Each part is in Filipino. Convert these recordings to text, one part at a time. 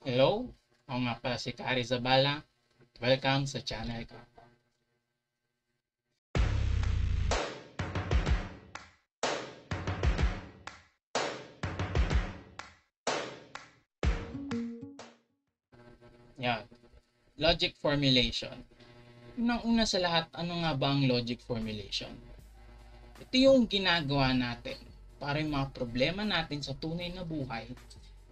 Hello, ako nga pala si Kari Zabala. Welcome sa channel ko. Yan, logic formulation. Unang-una sa lahat, ano nga ba ang logic formulation? Ito yung ginagawa natin para yung mga problema natin sa tunay na buhay,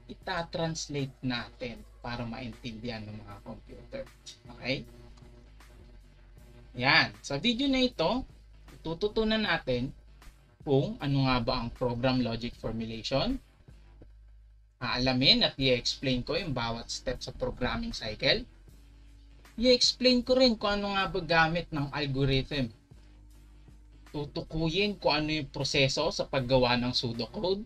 ita-translate natin para maintindihan ng mga computer. Okay? Yan, sa video na ito, tututunan natin kung ano nga ba ang program logic formulation. Aalamin at i-explain ko yung bawat step sa programming cycle. I-explain ko rin kung ano nga ba gamit ng algorithm. Tutukuyin kung ano yung proseso sa paggawa ng pseudocode.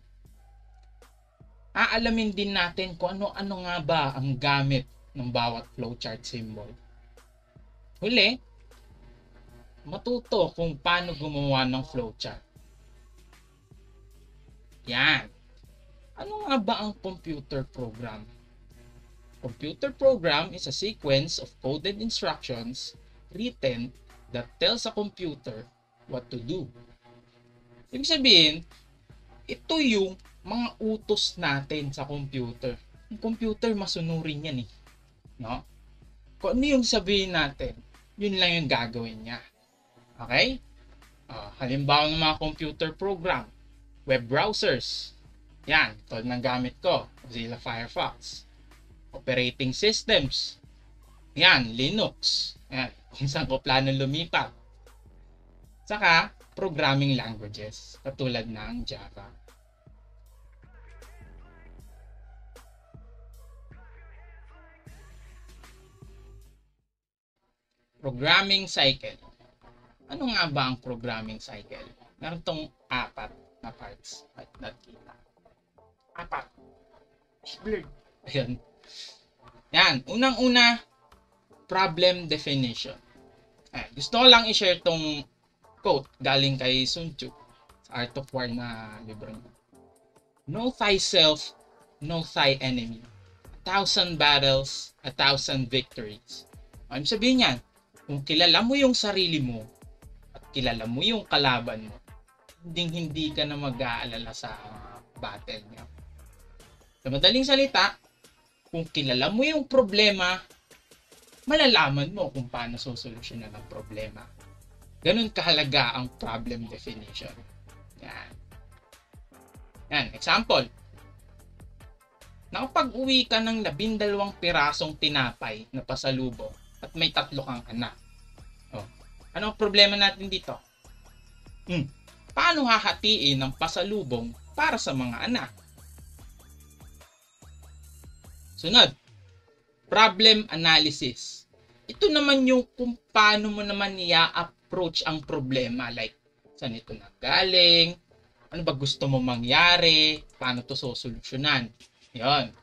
Aalamin din natin kung ano-ano nga ba ang gamit ng bawat flowchart symbol. Huli, matuto kung paano gumawa ng flowchart. Yan. Ano nga ba ang computer program? Computer program is a sequence of coded instructions written that tells a computer what to do. Ibig sabihin, ito yung mga utos natin sa computer. Yung computer masunurin yan eh. No? Kung ano yung sabihin natin, yun lang yung gagawin niya. Okay? Halimbawa ng mga computer program, web browsers. Yan, tulad ng gamit ko, Mozilla Firefox. Operating systems. Yan, Linux. Yan, kung saan ko plano lumipat. Saka, programming languages, katulad ng Java. Programming cycle. Ano nga ba ang programming cycle? Meron tong apat na parts at nakita. Apat. Blurred. Ayan. Yan. Unang-una, problem definition. Gusto ko lang i-share tong quote galing kay Sun Tzu sa Art of War na libro niya. Know thyself, know thy enemy. 1,000 battles, 1,000 victories. Ang sabihin niyan, kung kilala mo yung sarili mo at kilala mo yung kalaban mo, hindi ka na mag-aalala sa battle niya. Sa madaling salita, kung kilala mo yung problema, malalaman mo kung paano sosolusyonan ang problema. Ganun kahalaga ang problem definition. Yan. Yan, example. Nakapag-uwi ka ng 12 pirasong tinapay na pasalubong at may 3 kang anak. Ano ang problema natin dito? Paano hahatiin ang pasalubong para sa mga anak? Sunod, problem analysis. Ito naman yung kung paano mo naman i-approach ang problema. Like, saan ito nagaling? Ano ba gusto mo mangyari? Paano to sosolusyonan? Yon.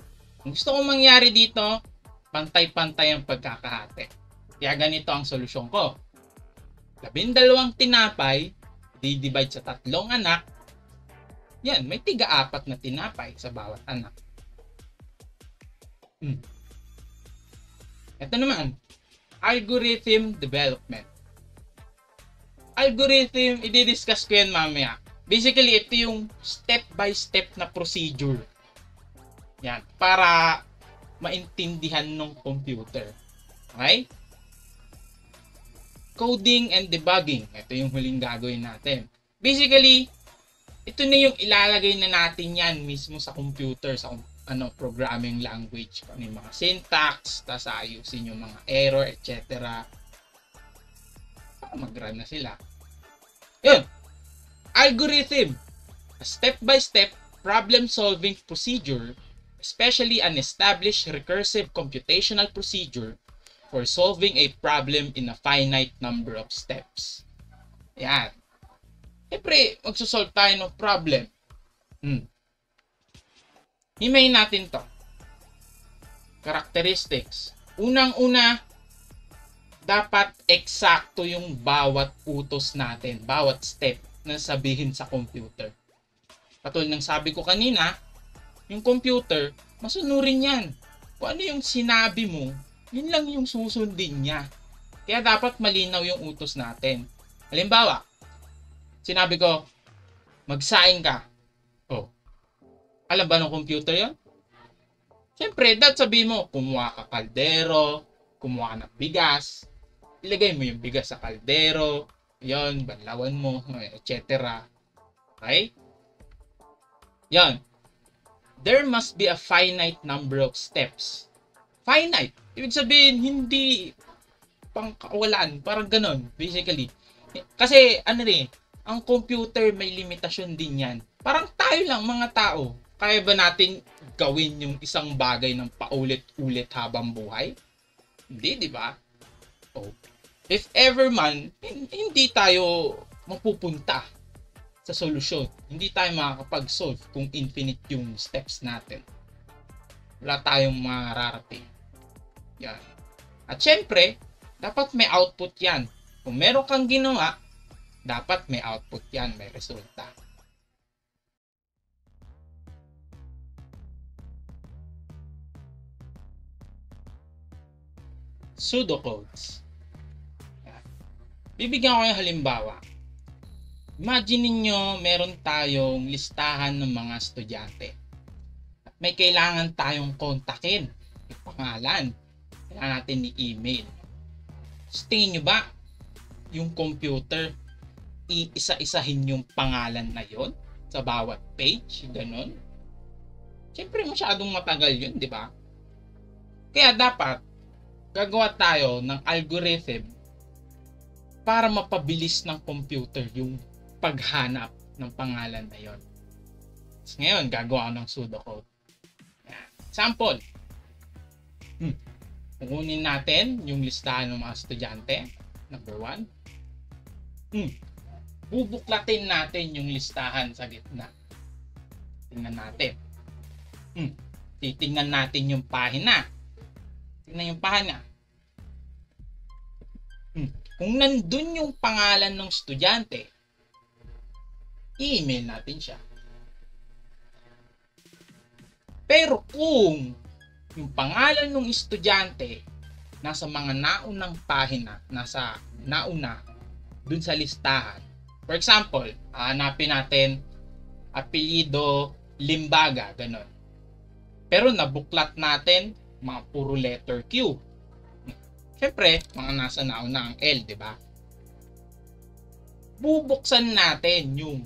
Ang gusto kong mangyari dito, pantay-pantay ang pagkakahati. Kaya ganito ang solusyon ko. 12 tinapay, di-divide sa 3 anak. Yan, may 4 na tinapay sa bawat anak. Ito naman, algorithm development. Algorithm, i-discuss ko yan mamaya. Basically, ito yung step-by-step na procedure. Yan, para maintindihan ng computer. Okay? Coding and debugging. Ito yung huling gagawin natin. Basically, ito na yung ilalagay na natin yan mismo sa computer, sa programming language. Ano yung mga syntax, tapos ayusin yung mga error, etc. Para mag-run na sila. Yun. Algorithm. A step-by-step problem-solving procedure, especially an established recursive computational procedure for solving a problem in a finite number of steps. Yan. Siyempre, magsosolve tayo ng problem. Himayin natin to. Characteristics. Unang-una, dapat eksakto yung bawat utos natin, bawat step na sabihin sa computer. Katulad ng sabi ko kanina, yung computer, masunurin yan. Kung ano yung sinabi mo, yun lang yung susundin niya. Kaya dapat malinaw yung utos natin. Halimbawa, sinabi ko, magsaing ka. Oh, alam ba ng computer yon? Siyempre, sabihin mo, kumuha ka kaldero, kumuha ka ng bigas, ilagay mo yung bigas sa kaldero, yon, banlawan mo, etc. Okay? Yan. There must be a finite number of steps. Finite. Ibig sabihin, hindi pangkawalan. Parang ganon, basically. Kasi, ano rin, ang computer may limitasyon din yan. Parang tayo lang, mga tao. Kaya ba natin gawin yung isang bagay ng paulit-ulit habang buhay? Hindi, di ba? Oh. If ever man, hindi tayo mapupunta sa solusyon. Hindi tayo makakapag-solve kung infinite yung steps natin. Wala tayong mararating. Yan. At syempre, dapat may output yan. Kung meron kang ginawa, dapat may output yan, may resulta. Pseudocodes. Yan. Bibigyan ko yung halimbawa. Imagine ninyo, meron tayong listahan ng mga estudyante. At may kailangan tayong kontakin. Yung pangalan. Kailangan natin i-email. So, tingin nyo ba, yung computer, iisa-isahin yung pangalan na yon sa bawat page? Ganon. Siyempre, masyadong matagal yun, di ba? Kaya dapat, gagawa tayo ng algorithm para mapabilis ng computer yung paghanap ng pangalan na yon. So, ngayon, gagawa ko ng pseudocode. Example. Kukunin natin yung listahan ng mga estudyante. Number 1. Bubuklatin natin yung listahan sa gitna. Tingnan natin. Titingnan natin yung pahina. Tingnan yung pahina. Kung nandun yung pangalan ng estudyante, i-email natin siya. Pero kung yung pangalan ng estudyante nasa mga naunang pahina, nasa nauna dun sa listahan. For example, hanapin natin apelyido Limbaga, ganon. Pero nabuklat natin mga puro letter Q. Siyempre, mga nasa nauna ang L, di ba? Bubuksan natin yung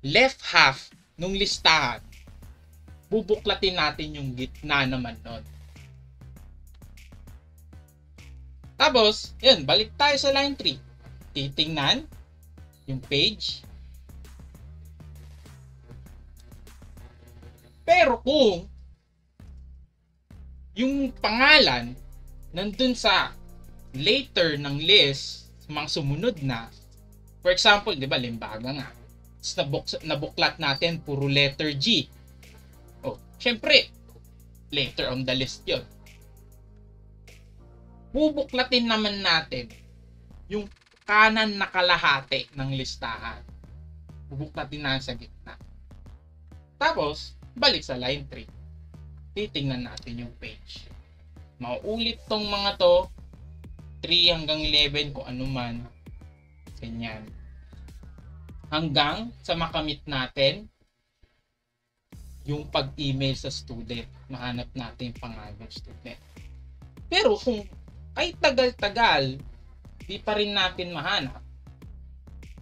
left half ng listahan. Bubuklatin natin yung gitna naman nun. Tapos, yun, balik tayo sa line 3. Titingnan yung page. Pero kung yung pangalan nandun sa later ng list, mga sumunod na, for example, di ba, Limbaga nga. Nabuklat natin, puro letter G. Oh, syempre, later on the list yun. Bubuklatin naman natin yung kanan na kalahati ng listahan. Bubuklatin natin sa gitna. Tapos, balik sa line 3. Titingnan natin yung page. Mauulit tong mga to, 3 hanggang 11 kung ano man. Ganyan. Hanggang sa makamit natin yung pag-email sa student. Mahanap natin yung pangalan ng student. Pero kung ay tagal-tagal, di pa rin natin mahanap,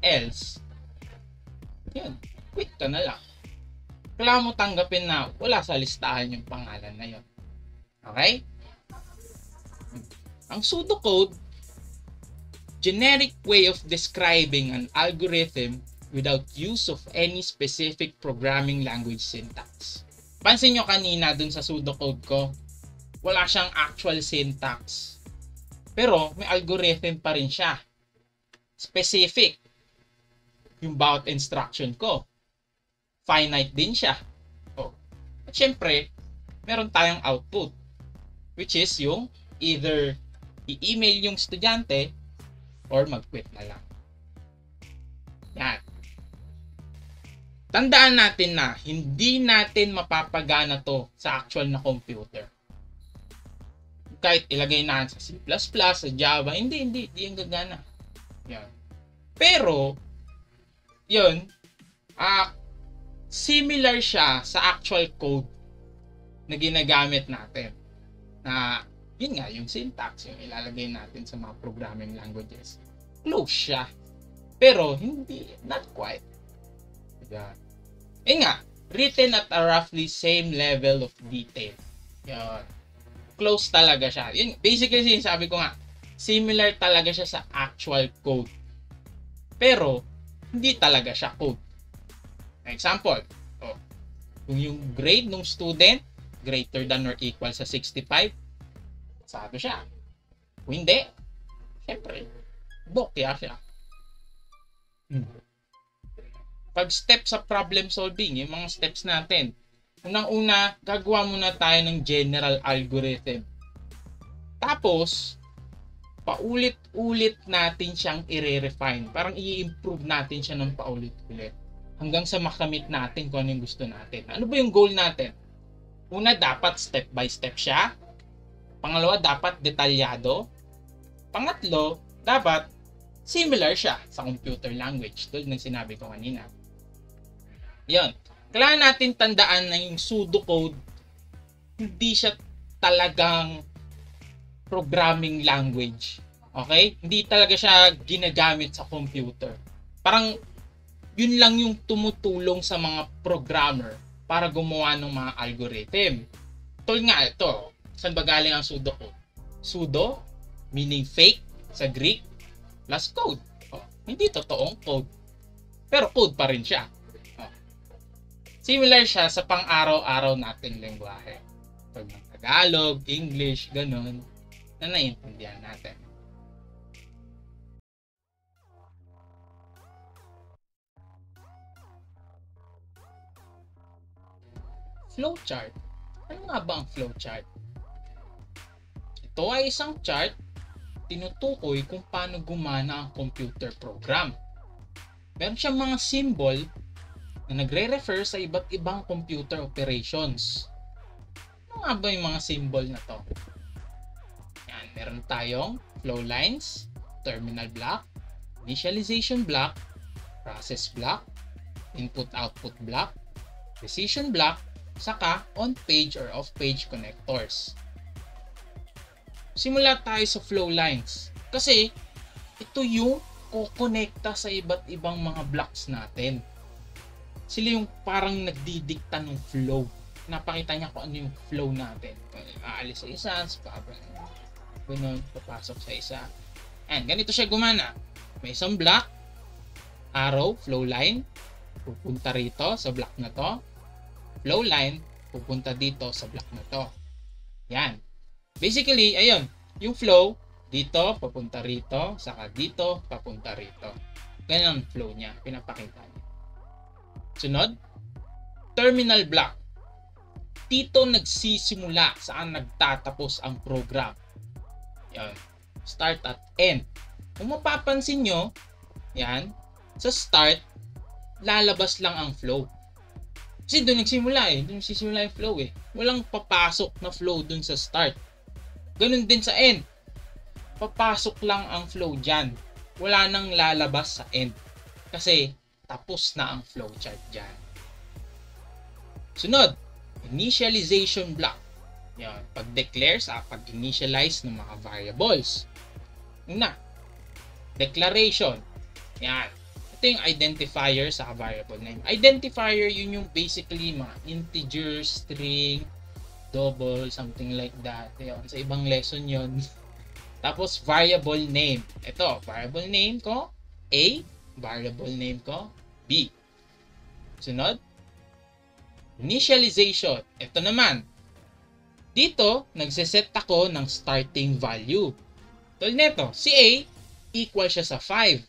else, yun, quit ka na lang. Kailangan mo tanggapin na wala sa listahan yung pangalan na yun. Okay? Ang pseudocode, generic way of describing an algorithm without use of any specific programming language syntax. Pansin nyo kanina dun sa pseudocode ko, wala siyang actual syntax. Pero may algorithm pa rin siya. Specific. Yung bawat instruction ko. Finite din siya. Oh. At syempre, meron tayong output. Which is yung either i-email yung estudyante or mag-quit na lang. Yan. tandaan natin na hindi natin mapapagana to sa actual na computer. Kahit ilagay natin sa C++, sa Java, hindi yung gagana. Yan. Pero, yun, similar siya sa actual code na ginagamit natin. Na, yun nga, yung syntax, yung ilalagay natin sa mga programming languages. Close siya. Pero, hindi, not quite. Yan. Nga, written at a roughly same level of detail. Yan. Close talaga siya. Yun, basically, sinasabi ko nga, similar talaga siya sa actual code. Pero, hindi talaga siya code. Example, kung yung grade ng student greater than or equal sa 65, sabi siya. Kung hindi, syempre, bokya siya. Pag step sa problem solving, yung mga steps natin, unang-una, gagawa muna tayo ng general algorithm. Tapos, paulit-ulit natin siyang i-refine. Parang i-improve natin siya ng paulit-ulit. Hanggang sa makamit natin kung ano yung gusto natin. Ano ba yung goal natin? Una, dapat step by step siya. Pangalawa, dapat detalyado. Pangatlo, dapat similar siya sa computer language. Tulad ng sinabi ko kanina. Yun. Kailangan natin tandaan na yung pseudocode, hindi siya talagang programming language. Okay? Hindi talaga siya ginagamit sa computer. Parang yun lang yung tumutulong sa mga programmer para gumawa ng mga algorithm. Tulad nga ito, saan ba galing ang pseudocode? Pseudo, meaning fake sa Greek, plus code. Hindi totoong code. Pero code pa rin siya. Similar siya sa pang-araw-araw nating lengguwahe. Pag ng Tagalog, English, ganun, na naiintindihan natin. Flowchart. Ano nga ba ang flowchart? Ito ay isang chart tinutukoy kung paano gumana ang computer program. Meron siyang mga symbol na nagre-refer sa iba't ibang computer operations. Ano nga ba yung mga symbol na to? Yan, meron tayong flow lines, terminal block, initialization block, process block, input-output block, precision block, saka on-page or off-page connectors. Simula tayo sa flow lines. Kasi ito yung kukonekta sa iba't ibang mga blocks natin. Sila yung parang nagdidikta ng flow. Napakita niya kung ano yung flow natin. Aalis sa isa, ganun, papasok sa isa. And ganito siya gumana. May isang block, arrow, flow line, pupunta rito sa block na to. Flow line, pupunta dito sa block na to. Yan. Basically, ayun, yung flow, dito, papunta rito, saka dito, papunta rito. Ganyan ang flow niya, pinapakita niya. Sunod, terminal block. Dito nagsisimula saan nagtatapos ang program. Yan. Start at end. Kung mapapansin nyo, yan, sa start, lalabas lang ang flow. Kasi doon nagsimula doon nagsisimula yung flow Walang papasok na flow doon sa start. Ganun din sa end. Papasok lang ang flow dyan. Wala nang lalabas sa end. Kasi tapos na ang flowchart dyan. Sunod, initialization block. Yan, pag-declare sa pag-initialize ng mga variables. Una, declaration. Yan. Ito yung identifier sa variable name. Identifier, yun yung basically mga integer, string, double, something like that. Yan, sa ibang lesson yun. Tapos, variable name. Ito, variable name ko, A. Variable name ko, B. Sunod, initialization. Ito naman. Dito, nagsiset ako ng starting value. Tulad nito, si A, equal siya sa 5.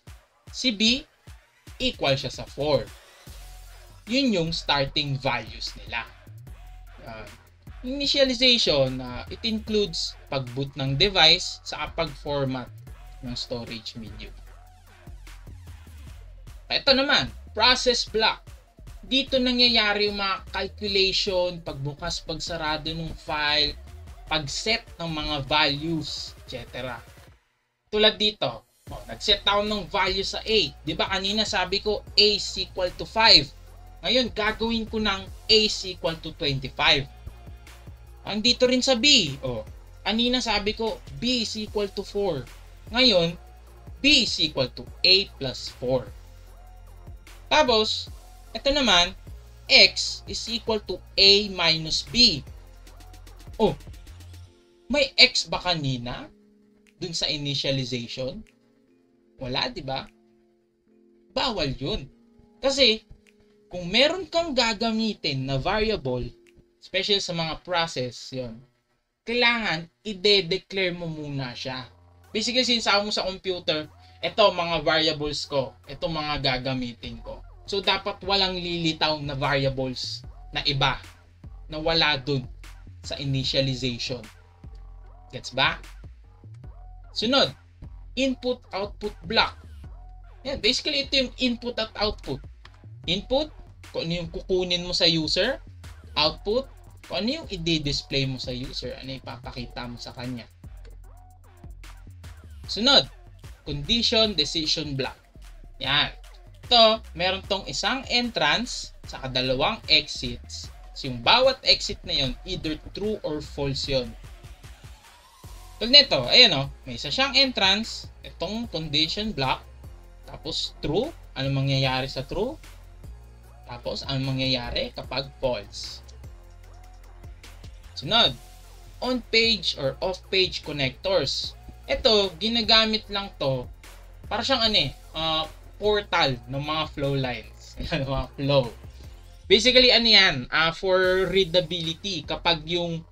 Si B, equal siya sa 4. Yun yung starting values nila. Initialization, it includes pag-boot ng device sa pag-format ng storage medium. Ito naman, process block. dito nangyayari yung mga calculation, pagbukas, pagsarado ng file, pag-set ng mga values, etc. Tulad dito, nag-set ako ng value sa A. Di ba kanina sabi ko A is equal to 5. Ngayon, gagawin ko ng A is equal to 25. Ang dito rin sa B, kanina sabi ko B is equal to 4. Ngayon, B is equal to A plus 4. Tapos, ito naman, X is equal to A minus B. May X ba kanina dun sa initialization? Wala, di ba? Bawal yun. Kasi, kung meron kang gagamitin na variable, especially sa mga process, yun, kailangan i-declare mo muna siya. Basically, sinasabi mo sa computer, ito mga variables ko, ito mga gagamitin ko. So, dapat walang lilitaw na variables na iba na wala dun sa initialization. Gets ba? Sunod, input-output block. Yan, basically, ito yung input at output. Input, kung ano yung kukunin mo sa user. Output, kung ano yung i-display mo sa user. Ano yung ipapakita mo sa kanya. Sunod, condition decision block. Yan. Ito, meron tong isang entrance sa dalawang exits. So, yung bawat exit na yun, either true or false yun. Tulad nito, ayan may isa siyang entrance, itong condition block, tapos true, ano mangyayari sa true, tapos ano mangyayari kapag false. Sunod, on-page or off-page connectors. Ito, ginagamit lang to para siyang portal ng mga flow lines. Mga flow. Basically, yan? For readability. Kapag yung,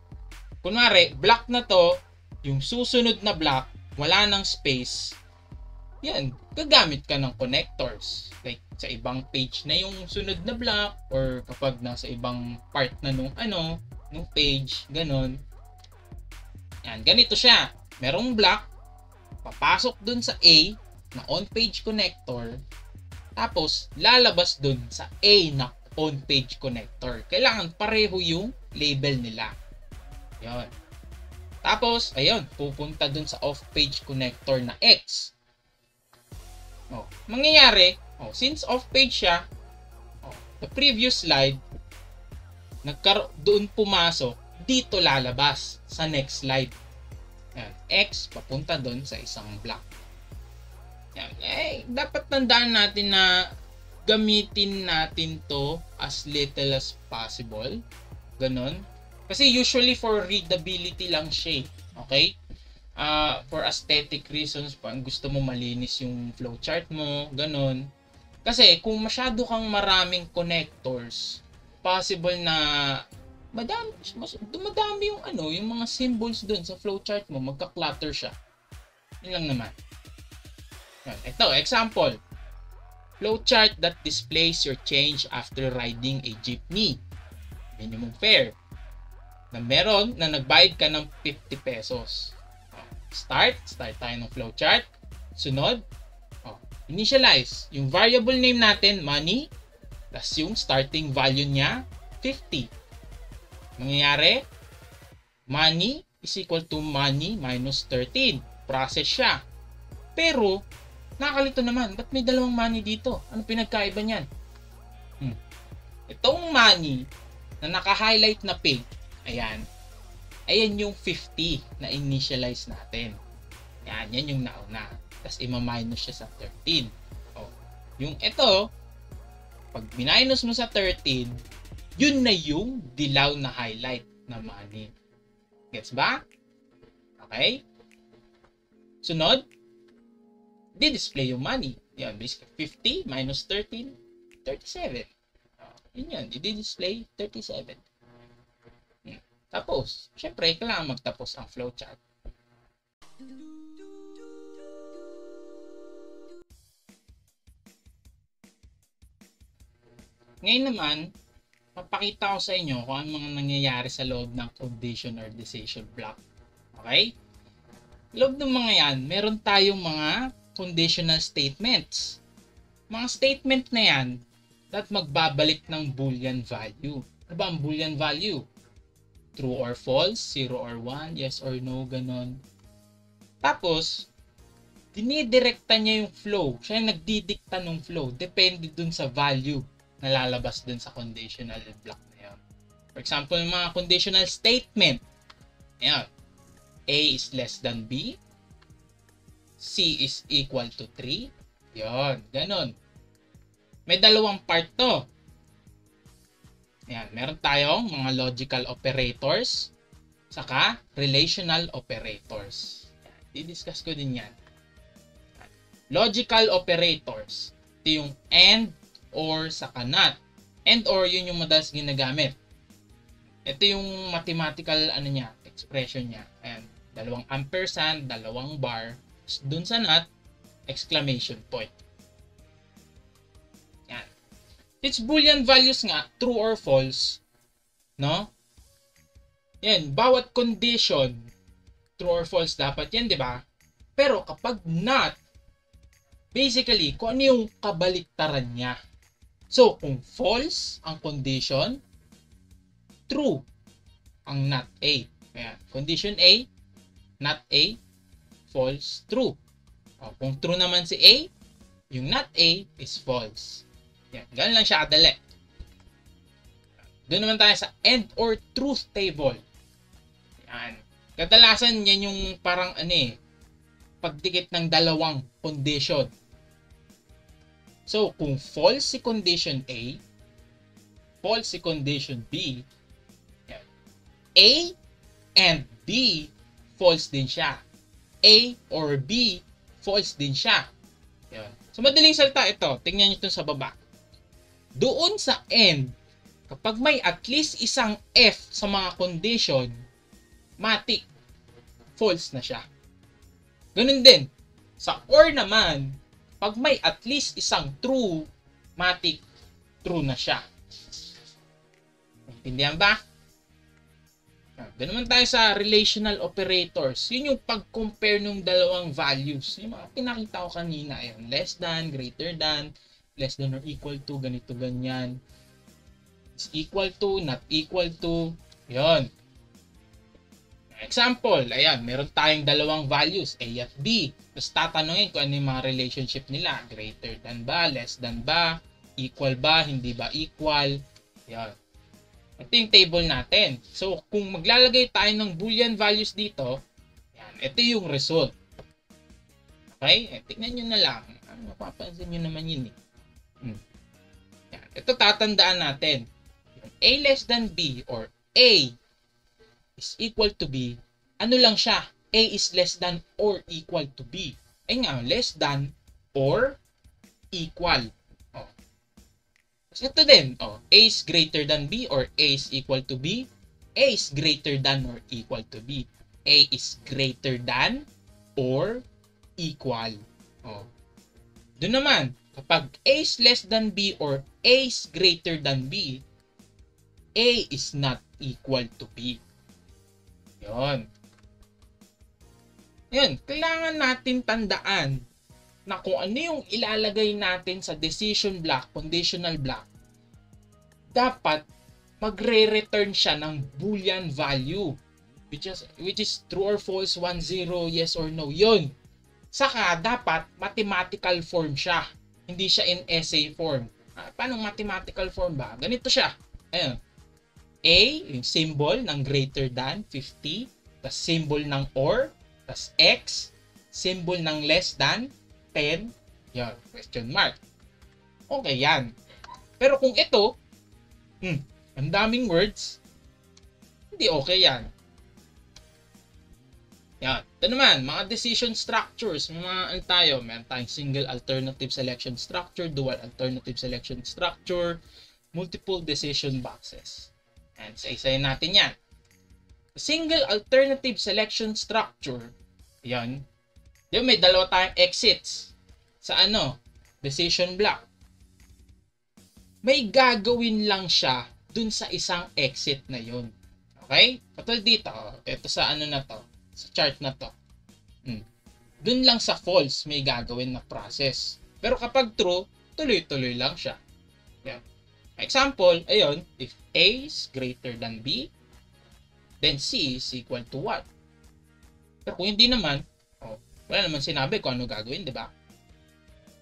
kunwari, block na to, yung susunod na block, wala ng space, yan, gagamit ka ng connectors. Like, sa ibang page na yung sunod na block, or kapag nasa ibang part na nung page, ganon. Yan, ganito siya. Merong block, papasok dun sa A, na on-page connector, tapos lalabas dun sa A na on-page connector. Kailangan pareho yung label nila. Yan. Tapos, ayun, pupunta dun sa off-page connector na X. Mangyayari, since off-page siya, the previous slide, doon pumasok, dito lalabas sa next slide. Yan, X papunta dun sa isang block. Yan. Dapat tandaan natin na gamitin natin to as little as possible. Ganon. Kasi usually for readability lang siya. Okay? For aesthetic reasons, pag gusto mo malinis yung flowchart mo, ganon. Kasi kung masyado kang maraming connectors, possible na dumadami yung mga symbols dun sa flowchart mo, magka-clutter siya. Yun lang naman. Ito, example. Flowchart that displays your change after riding a jeepney. Minimum fare. Meron na nagbayad ka ng 50 pesos. Start tayo ng flowchart. Sunod, initialize. Yung variable name natin, money, plus yung starting value niya, 50. Mangyayari, money is equal to money minus 13. Process siya. Pero, nakakalito naman, ba't may dalawang money dito? Ano pinagkaiba niyan? Itong money na naka-highlight na pink, ayan yung 50 na initialize natin. Yan yung nauna. Tapos ima-minus siya sa 13. Yung ito, pag minus mo sa 13, yun na yung dilaw na highlight na money. Gets ba? Okay? Sunod, di-display yung money. Yan, basically 50 minus 13, 37. Yun, i-display 37. Tapos, syempre, kailangan magtapos ang flowchart. Ngayon naman, papakita ko sa inyo kung ano mga nangyayari sa loob ng condition or decision block. Okay? Loob ng mga yan, meron tayong mga conditional statements. Mga statement na yan, at magbabalik ng Boolean value. Ano ba ang Boolean value? True or false, 0 or 1, yes or no, ganon. Tapos, dinidirekta niya yung flow. Siya yung nagdidikta ng flow. Depende dun sa value na lalabas dun sa conditional block na yun. For example, mga conditional statement. Ayan. A is less than B. C is equal to 3. Yun, ganon. May dalawang part to. Ayan, meron tayong mga logical operators saka relational operators. I-discuss ko din yan. Logical operators. Ito yung and, or, saka not. And or, yun yung madalas ginagamit. Ito yung mathematical expression niya. Ayan, dalawang ampersand, dalawang bar. Dun sa not, exclamation point. Yan. Its Boolean values nga, true or false. No? Yan, bawat condition, true or false dapat yan, di ba? Pero kapag not, basically, kung ano yung kabaliktaran niya. So, kung false ang condition, true ang not A. Ayan. Condition A, not A, false, true. O, kung true naman si A, yung not A is false. Yan. Ganun lang siya kadali. Doon naman tayo sa and or truth table. Yan. Kadalasan yan yung parang pagdikit ng dalawang condition. So, kung false si condition A, false si condition B, yan. A and B, false din siya. A or B, false din siya. Yan. So, madaling salita ito. Tingnan nyo ito sa baba. Doon sa end, kapag may at least isang F sa mga condition, matik, false na siya. Ganun din. Sa or naman, pag may at least isang true, matik, true na siya. Intindihan ba? Ganun naman tayo sa relational operators. Yun yung pag-compare ng dalawang values. Yung mga pinakita ko kanina. Ayun, less than, greater than, less than or equal to, ganito, ganyan. Is equal to, not equal to. Yun. Example, ayan, meron tayong dalawang values, A at B. Tapos tatanungin kung ano yung mga relationship nila. Greater than ba, less than ba, equal ba, hindi ba equal. Yan. Ito yung table natin. So, kung maglalagay tayo ng Boolean values dito, yan, ito yung result. Okay? Tignan nyo na lang. Mapapansin nyo naman yun eh. Yan. Ito tatandaan natin. A less than B or A is equal to B, ano lang siya? A is less than or equal to B. Ay nga, less than or equal. Oh. Kasi ito din, A is greater than B or A is equal to B. A is greater than or equal to B. A is greater than or equal. Oh. Doon naman, kapag A is less than B or A is greater than B, A is not equal to B. Yun. Yun. Kailangan natin tandaan na kung ano yung ilalagay natin sa decision block, conditional block, dapat magre-return siya ng Boolean value. Which is true or false, 1, 0, yes or no. Yun. Saka, dapat mathematical form siya. Hindi siya in essay form. Paano mathematical form ba? Ganito siya. Ayun. A, yung symbol ng greater than 50, tas symbol ng or, tas X, symbol ng less than 10, yan, question mark. Okay, yan. Pero kung ito, ang daming words, hindi okay yan. Yan. Ito naman, mga decision structures, mga meron tayong single alternative selection structure, dual alternative selection structure, multiple decision boxes. And isa-isayin natin yan. Single alternative selection structure, yan. Yung may dalawa tayong exits sa decision block. May gagawin lang siya dun sa isang exit na yun. Okay? Katulad dito, ito sa na to, sa chart na to. Dun lang sa false may gagawin na process. Pero kapag true, tuloy-tuloy lang siya. Yan. Example, ayun, if A is greater than B, then C is equal to what? Pero kung hindi naman, wala naman sinabi kung ano gagawin, di ba?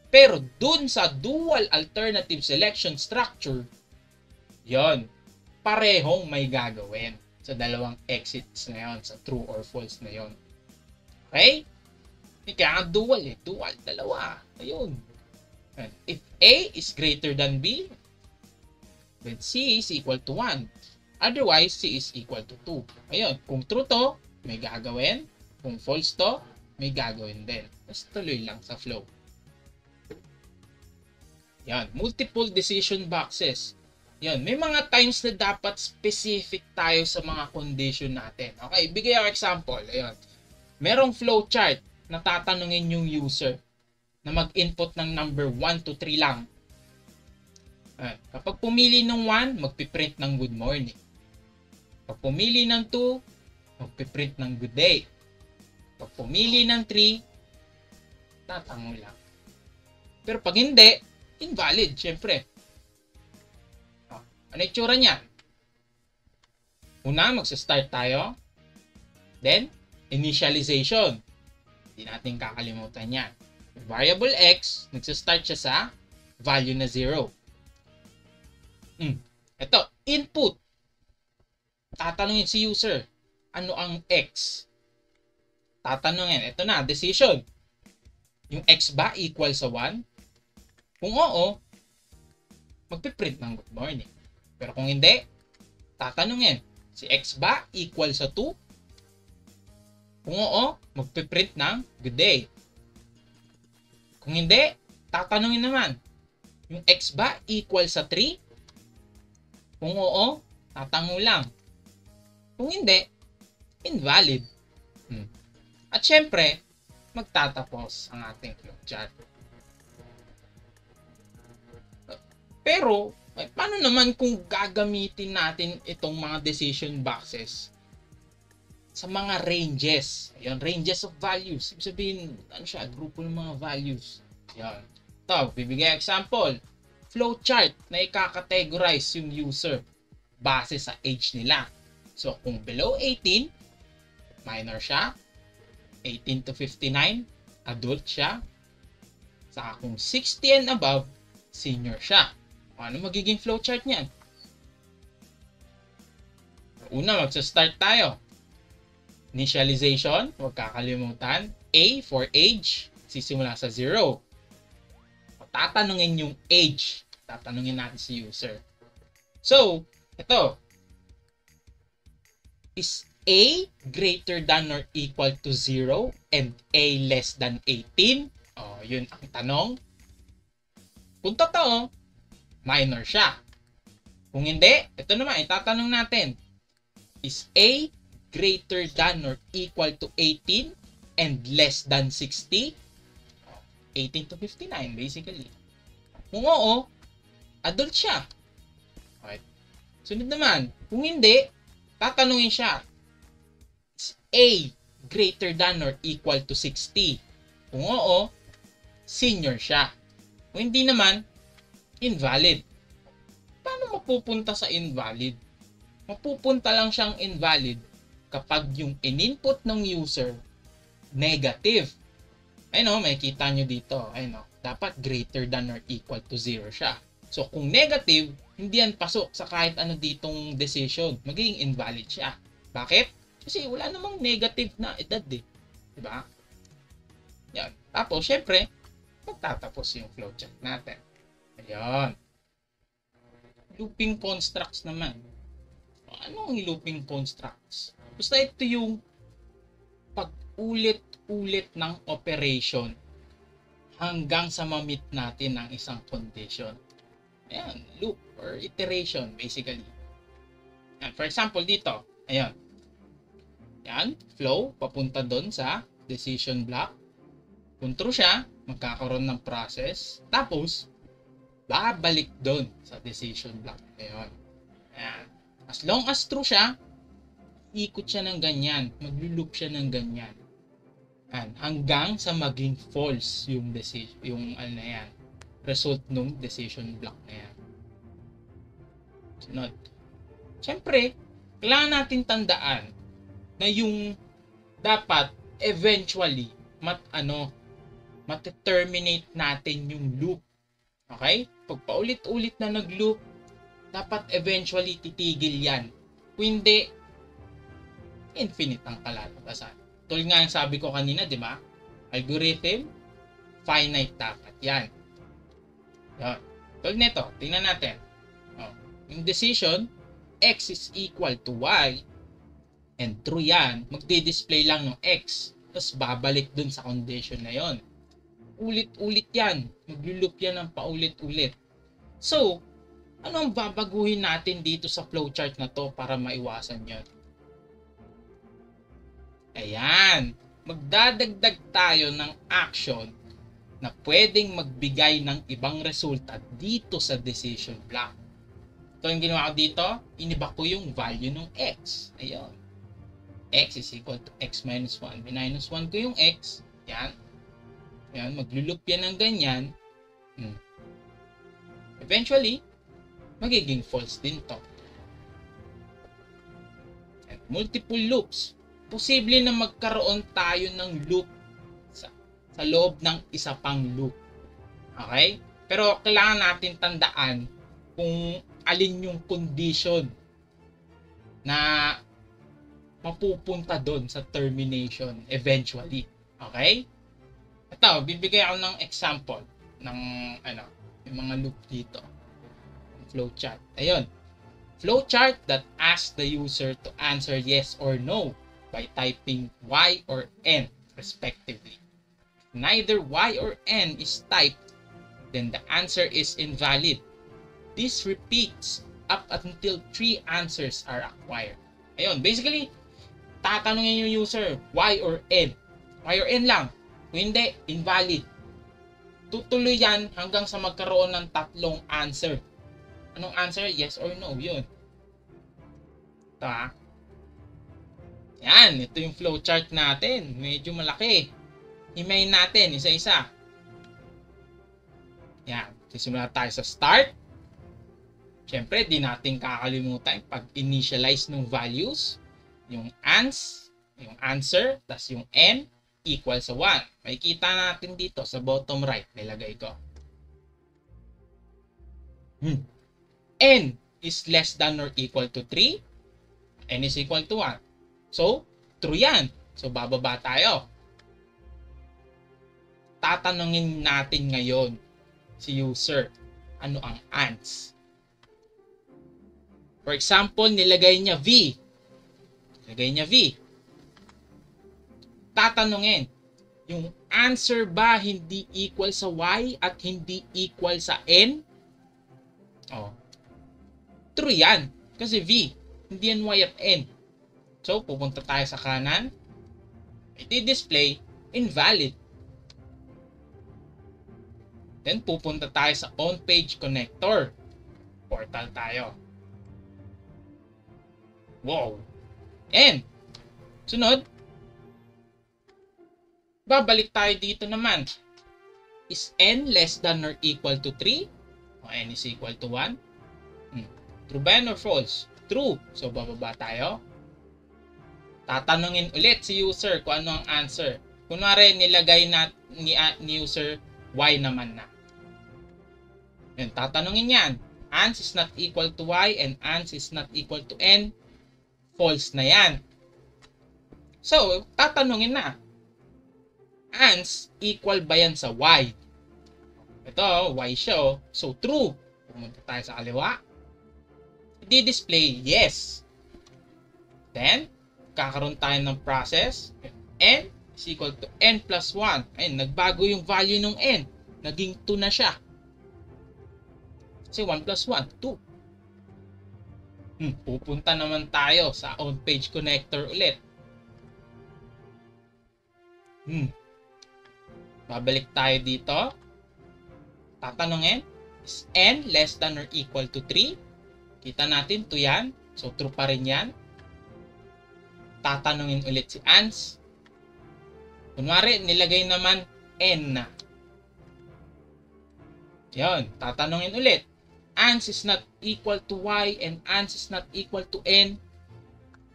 Pero dun sa dual alternative selection structure, yon, parehong may gagawin sa dalawang exits na yon, sa true or false na yon. Okay? Kaya nga dual eh. Dual, dalawa. Ayun. If A is greater than B, then C is equal to 1. Otherwise, C is equal to 2. Ayun. Kung true to, may gagawin. Kung false to, may gagawin din. Mas tuloy lang sa flow. Yan. Multiple decision boxes. Yan. May mga times na dapat specific tayo sa mga condition natin. Okay, bigay ako example. Ayun. Merong flow chart na tatanungin yung user na mag-input ng number 1 to 3 lang. Kapag pumili ng 1, magpiprint ng good morning. Kapag pumili ng 2, magpiprint ng good day. Kapag pumili ng 3, tatango lang. Pero pag hindi, invalid, syempre. Ano itsura niyan? Una, magsa-start tayo. Then, initialization. Hindi natin kakalimutan yan. Variable x, nagsa-start siya sa value na 0. Ito, input. Tatanungin si user, ano ang x? Tatanungin, ito na, decision. Yung x ba equal sa 1? Kung oo, magpiprint ng good morning. Pero kung hindi, tatanungin, si x ba equal sa 2? Kung oo, magpiprint ng good day. Kung hindi, tatanungin naman, yung x ba equal sa 3? Kung oo, tatango lang. Kung hindi, invalid. At syempre, magtatapos ang ating flowchart. Pero, paano naman kung gagamitin natin itong mga decision boxes sa mga ranges? Ayun, ranges of values. Ibig sabihin, ano siya, grupo ng mga values. Ayun. Ito, bibigay example. Flowchart na i-categorize yung user base sa age nila. So, kung below 18, minor siya. 18 to 59, adult siya. Saka kung 60 and above, senior siya. Ano magiging flowchart niyan? Una, magsa-start tayo. Initialization, huwag kakalimutan. A for age, sisimula sa 0. Tatanungin yung age. Tatanungin natin si user. So, ito. Is A greater than or equal to 0 and A less than 18? Yun ang tanong. Kung totoo, minor siya. Kung hindi, ito naman, itatanong natin. Is A greater than or equal to 18 and less than 60? 18 to 59, basically. Kung oo, adult siya. Okay. Sunod naman, kung hindi, tatanungin siya. Is A greater than or equal to 60? Kung oo, senior siya. Kung hindi naman, invalid. Paano mapupunta sa invalid? Mapupunta lang siyang invalid kapag yung in-input ng user negative. Ayun, makikita nyo dito. Ayun, dapat greater than or equal to 0 siya. So, kung negative, hindi yan pasok sa kahit ano ditong decision. Magiging invalid siya. Bakit? Kasi wala namang negative na edad eh. Diba? Yan. Tapos, syempre, magtatapos yung flowchart natin. Ayun. Looping constructs naman. Ano ang looping constructs? Basta ito yung pag-ulit-ulit ng operation hanggang sa ma-meet natin ang isang condition. Ayan, loop or iteration basically. Ayan, for example dito, ayan. Yan, flow, papunta doon sa decision block. Kung true siya, magkakaroon ng process. Tapos, babalik doon sa decision block. Ayan. Ayan. As long as true siya, ikot siya ng ganyan. Maglo-loop siya ng ganyan. Ayan. Hanggang sa maging false yung decision, yung ano yan, result nung decision block na yan. Sunod. Siyempre, kailangan natin tandaan na yung dapat eventually mateterminate natin yung loop. Okay? Pag paulit-ulit na nag-loop, dapat eventually titigil yan. Kung hindi, infinite ang kalalabasan. Tulad nga yung sabi ko kanina, di ba? Algorithm, finite dapat yan. Yan. Tulad nito, tingnan natin. Yung decision, x is equal to y, and true yan, magdi-display lang ng x, tapos babalik dun sa condition na yon. Ulit-ulit yan. Magluloop yan ng paulit-ulit. So, ano ang babaguhin natin dito sa flowchart na to para maiwasan yon? Ayan. Magdadagdag tayo ng action na pwedeng magbigay ng ibang resulta dito sa decision block. Ito yung ginawa ko dito. Iniba ko yung value ng x. Ayan. X is equal to x minus 1. Minus 1 ko yung x. Yan. Yan. Magluloop yan ng ganyan. Eventually, magiging false din to. And multiple loops. Posible na magkaroon tayo ng loop sa loob ng isa pang loop. Okay? Pero kailangan natin tandaan kung alin yung condition na mapupunta doon sa termination eventually. Okay? Ito, bibigay ako ng example ng yung mga loop dito. Flowchart. Ayun. Flowchart that asks the user to answer yes or no by typing y or n respectively. If neither y or n is typed, then the answer is invalid. This repeats up until 3 answers are acquired. Ayun, basically, tatanungin yung user, y or n. Y or n lang. Kung hindi, invalid. Tutuloy yan hanggang sa magkaroon ng 3 answer. Anong answer? Yes or no. Yun. Ito ha. Yan. Ito yung flowchart natin. Medyo malaki. Himayin natin isa-isa. Yan. Sisimula tayo sa start. Siyempre, di natin kakalimutan pag-initialize ng values. Yung ans, yung answer, tas yung n equal sa 1. Makikita natin dito sa bottom right. Nilagay ko. N is less than or equal to 3. N is equal to 1. So, true yan. So, bababa tayo. Tatanungin natin ngayon si user, ano ang ans? For example, nilagay niya V. Nilagay niya V. Tatanungin, yung answer ba hindi equal sa Y at hindi equal sa N? Oh. True yan. Kasi V, hindi yan Y at N. So, pupunta tayo sa kanan. I-display invalid. Then, pupunta tayo sa on-page connector. Portal tayo. Wow. And, sunod, babalik tayo dito naman. Is n less than or equal to 3? O n is equal to 1? True ba yan or false? True. So, bababa tayo. Tatanungin ulit si user kung ano ang answer. Kunwari, nilagay na ni user y naman na. Yan, tatanungin yan. Ans is not equal to y and ans is not equal to n. False na yan. So, tatanungin na. Ans equal ba yan sa y? Ito, y show. So, true. Pumunta tayo sa kaliwa. I-display yes. Then, kakaroon tayo ng process. N is equal to n plus 1. Ayun, nagbago yung value ng n. Naging 2 na siya. Kasi 1 plus 1, 2. Pupunta naman tayo sa on-page connector ulit. Babalik tayo dito. Tatanungin, is n less than or equal to 3? Kita natin, 2 yan. So, true pa rin yan. Tatanungin ulit si ans. Kunwari, nilagay naman n na. Yan, tatanungin ulit. ans is not equal to y and ans is not equal to n,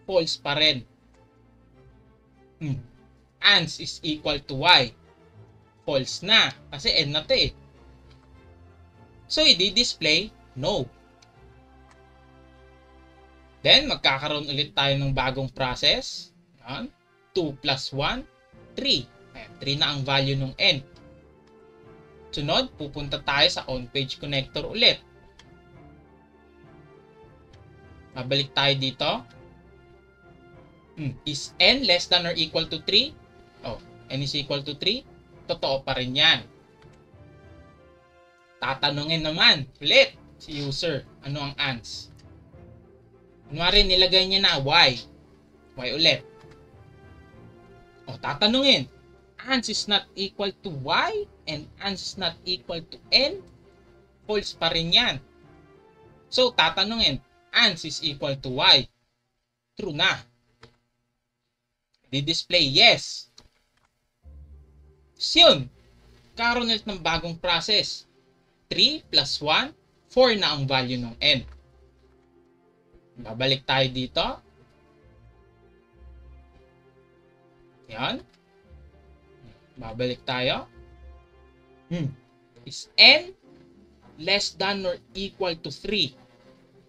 false pa rin. Ans is equal to y. False na. Kasi n na to eh. So, i-display no. Then, magkakaroon ulit tayo ng bagong process. Yan. 2 plus 1, 3. Ayan, 3 na ang value ng n. Sunod, pupunta tayo sa on-page connector ulit. Babalik tayo dito. Is n less than or equal to 3? Oh, n is equal to 3. Totoo pa rin yan. Tatanungin naman ulit si user, ano ang ans? Kunwari, nilagay niya na y. Y ulit. O, tatanungin, ans is not equal to y and ans is not equal to n? False pa rin yan. So, tatanungin, ans is equal to y. True na. Di-display yes. So, yun. Karoon ulit ng bagong process. 3 plus 1, 4 na ang value ng n. Babalik tayo dito. Yan. Babalik tayo. Is n less than or equal to 3?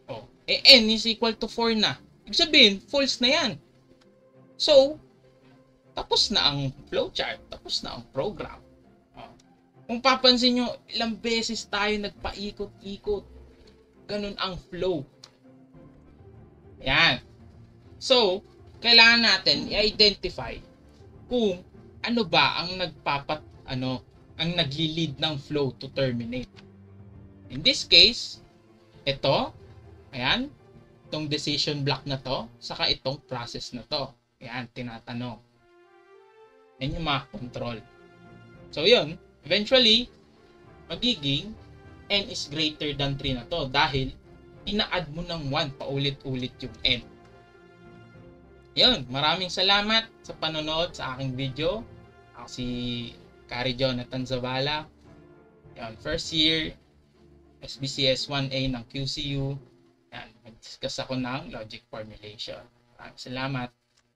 Oh, n is equal to 4 na. Ibig sabihin, false na yan. So, tapos na ang flowchart. Tapos na ang program. Oh. Kung papansin nyo, ilang beses tayo nagpaikot-ikot. Ganun ang flow. Yan. So, kailangan natin i-identify kung ano ba ang ang nagli-lead ng flow to terminate. In this case, ito, ayan, itong decision block na to, saka itong process na to. Ayan, tinatanong. Yan yung mga control. So, yun, eventually, magiging n is greater than 3 na to dahil ina-add mo ng 1 paulit-ulit yung n. Yun, maraming salamat sa panonood sa aking video. Ako si Kari Jonathan Zavala. Yan, first year, SBCS 1A ng QCU. Yan, mag-discuss ako ng logic formulation. Maraming salamat.